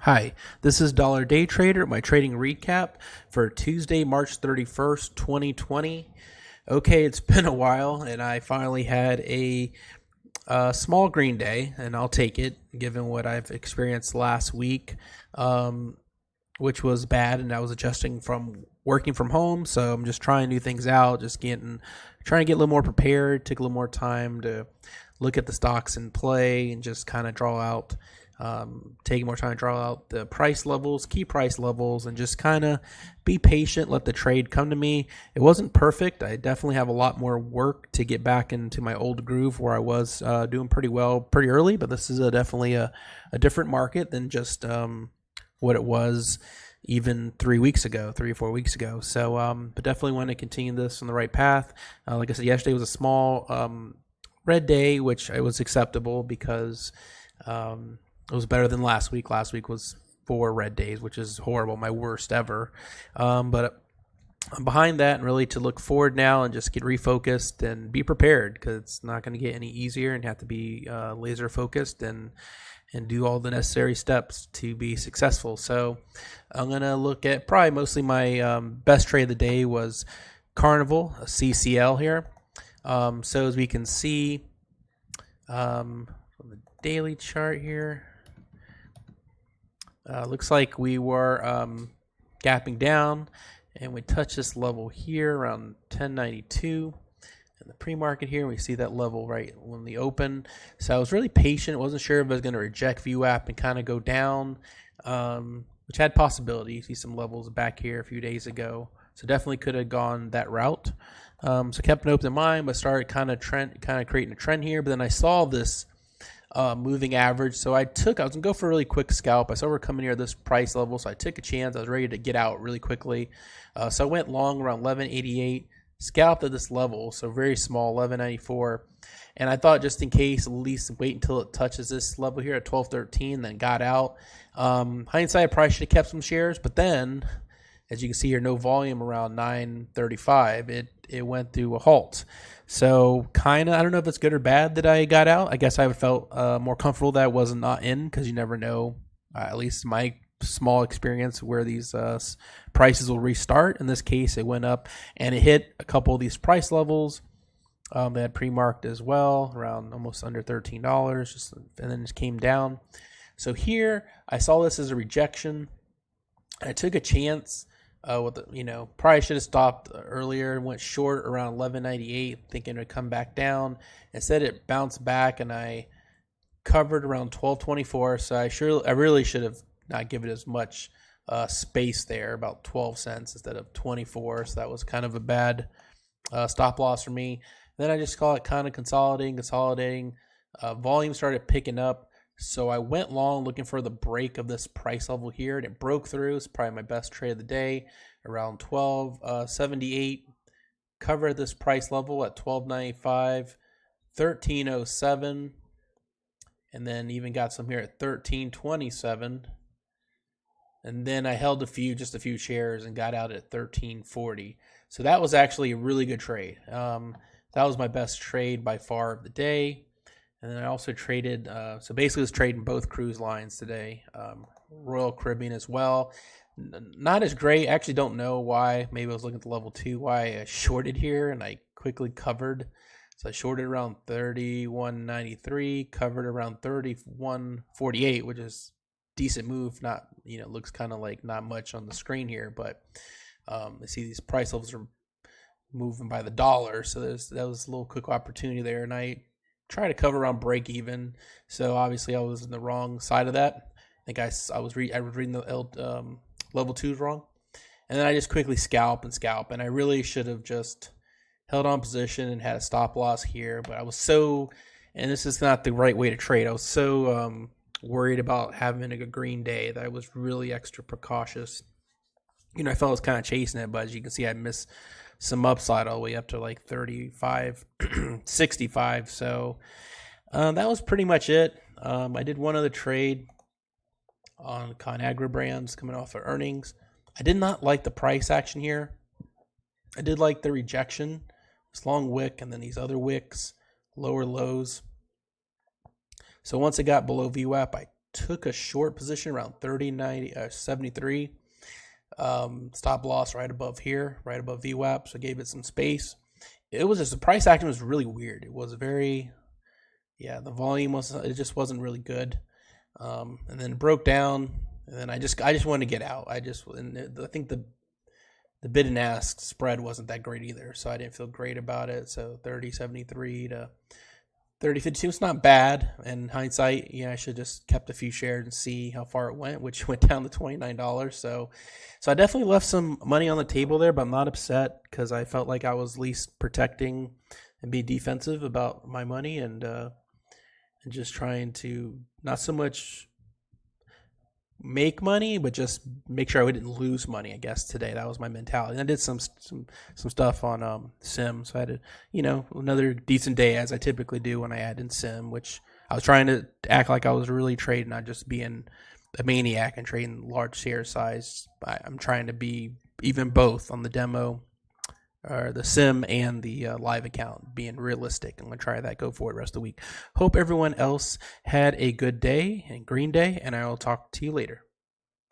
Hi, this is Dollar Day Trader, my trading recap for Tuesday, March 31st, 2020. Okay, it's been a while, and I finally had a small green day, and I'll take it given what I've experienced last week, which was bad, and I was adjusting from working from home, so I'm just trying new things out, trying to get a little more prepared, took a little more time to look at the stocks in play and just kind of taking more time to draw out the price levels, key price levels, and just kind of be patient, let the trade come to me. It wasn't perfect. I definitely have a lot more work to get back into my old groove where I was doing pretty well pretty early, but this is definitely a different market than just what it was even 3 or 4 weeks ago. So, but definitely want to continue this on the right path. Like I said, yesterday was a small red day, which it was acceptable because it was better than last week. Last week was 4 red days, which is horrible, my worst ever. But I'm behind that and really to look forward now and just get refocused and be prepared because it's not going to get any easier and have to be laser focused and do all the necessary steps to be successful. So I'm going to look at probably mostly my best trade of the day was Carnival, a CCL here. So as we can see from the daily chart here, looks like we were gapping down and we touched this level here around 1092 in the pre-market here. We see that level right when the open. So I was really patient. Wasn't sure if I was going to reject VWAP and kind of go down, which had possibility. You see some levels back here a few days ago. So definitely could have gone that route. So kept an open mind, but started kind of creating a trend here. But then I saw this moving average. So I was going to go for a really quick scalp. I saw we're coming near this price level, so I took a chance. I was ready to get out really quickly. So I went long around 1188, scalped at this level, so very small, 1194. And I thought just in case, at least wait until it touches this level here at 1213, then got out. Hindsight, I probably should have kept some shares, but then, as you can see here, no volume around 935. It went through a halt. So kind of, I don't know if it's good or bad that I got out. I guess I would felt more comfortable that I was not in because you never know, at least my small experience, where these prices will restart. In this case, it went up and it hit a couple of these price levels. They had pre-marked as well, around almost under $13, and then just came down. So here, I saw this as a rejection. I took a chance. Probably should have stopped earlier and went short around 1198, thinking it would come back down. Instead, it bounced back, and I covered around 1224. So I really should have not given as much space there, about 12 cents instead of 24. So that was kind of a bad stop loss for me. Then I just call it kind of consolidating. Volume started picking up. So I went long looking for the break of this price level here, and it broke through. It's probably my best trade of the day, around 1278. Covered this price level at 1295, 1307, and then even got some here at 1327. And then I held just a few shares and got out at 1340. So that was actually a really good trade. That was my best trade by far of the day. And then I also traded, so basically was trading both cruise lines today, Royal Caribbean as well. Not as great. I actually don't know why. Maybe I was looking at the level 2, why I shorted here, and I quickly covered. So I shorted around 31.93, covered around 31.48, which is decent move. Not, looks kind of like not much on the screen here, but I see these price levels are moving by the dollar. So that was a little quick opportunity there, and I try to cover around break even. So obviously I was in the wrong side of that. I think I was reading the level 2s wrong. And then I just quickly scalp. And I really should have just held on position and had a stop loss here. But I was and this is not the right way to trade. I was so worried about having a green day that I was really extra precautious. I felt I was kind of chasing it, but as you can see, I missed some upside all the way up to like 35, 65. So that was pretty much it. I did one other trade on ConAgra Brands coming off of earnings. I did not like the price action here. I did like the rejection. This long wick and then these other wicks, lower lows. So once it got below VWAP, I took a short position around 73. Stop loss right above here, right above VWAP, so gave it some space. It was just the price action was really weird. It was very, yeah, the volume it just wasn't really good. And then it broke down, and then I just wanted to get out. I think the bid and ask spread wasn't that great either, so I didn't feel great about it. So 30.73 to 30.52, it's not bad. In hindsight, yeah, I should just kept a few shares and see how far it went, which went down to $29. So I definitely left some money on the table there, but I'm not upset because I felt like I was least protecting and be defensive about my money and just trying to not so much make money, but just make sure I didn't lose money. I guess today that was my mentality. And I did some stuff on Sim, so I had another decent day as I typically do when I add in Sim, which I was trying to act like I was really trading, not just being a maniac and trading large share size. I'm trying to be even both on the demo, or the Sim and the live account, being realistic. I'm going to try that, go for it rest of the week. Hope everyone else had a good day and green day, and I will talk to you later.